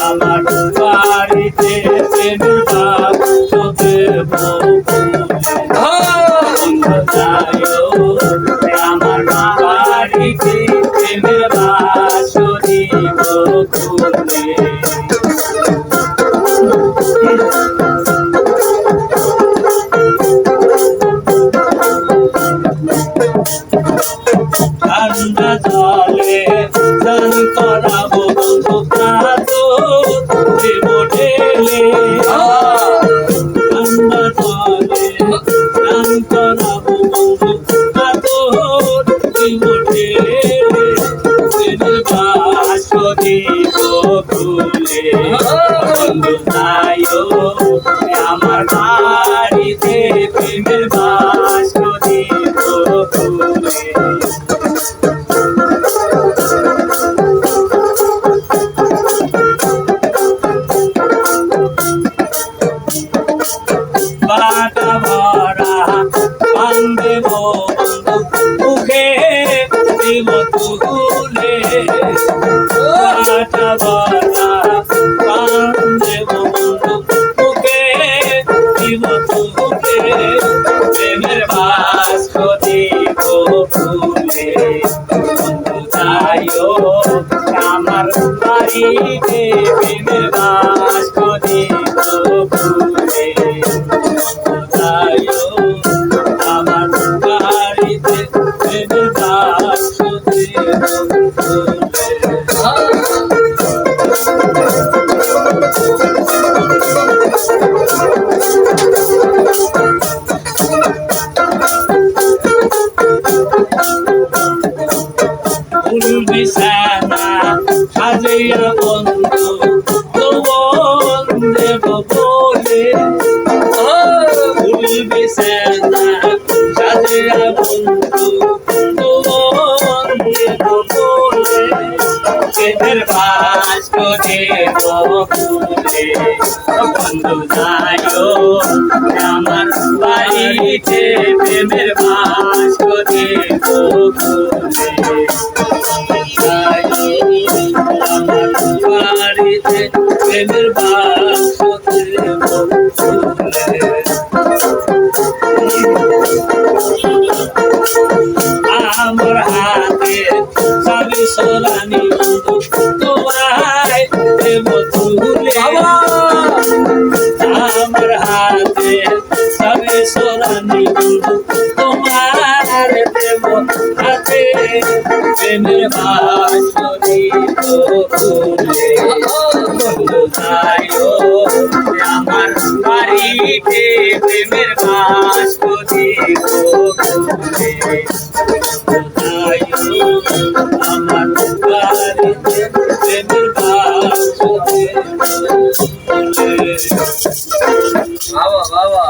আমার বাড়িতে প্রেমের বাক্স দেব আমার বাড়িতে প্রেমের বাক্স দিব খুলে ঠান্ডা জলে স্নান করাবো বন্ধু কাতো দেব ঢেলে ঠান্ডা জলে স্নান করাবো বন্ধু কাতো দেব ঢেলে প্রেমের বাক্স দিব খুলে বন্ধু তাইও আমার বাড়িতে প্রেমের বাক্স দিব খুলে বাটা ভরা পান দেব বন্ধু মুখে দিব তুলে বাটা ভরা পান দেব বন্ধু মুখে দিব তুলে প্রেমের বাক্স দিব খুলে বন্ধু তাইও আমার বাড়িতে প্রেমের বাক্স দিব খুলে আমার বাড়িতে প্রেমের বাক্স দিব ফুল বিছানা সাজিয়া বন্ধু তোমার দেব বলে ফুল বিছানা সাজিয়া বন্ধু তোমার দেব বলে প্রেমের বাক্স দেব খুলে বন্ধু যাইও আমার বাড়িতে প্রেমের বাক্স দেব খুলে আমার বাড়িতে প্রেমের বাক্স দেব খুলে আমার হাতে চাবি সোলানি বন্ধু তোমায় দেব তুলে আমার হাতে চাবি সোলানি বন্ধু তোমার দেব হাতে প্রেমের বাক্স দিব খুলে বন্ধু যাইও আমার বাড়িতে প্রেমের বাক্স দিব খুলে আমার বাড়িতে প্রেমের বাক্স দিব খুলে। বাবা বাবা।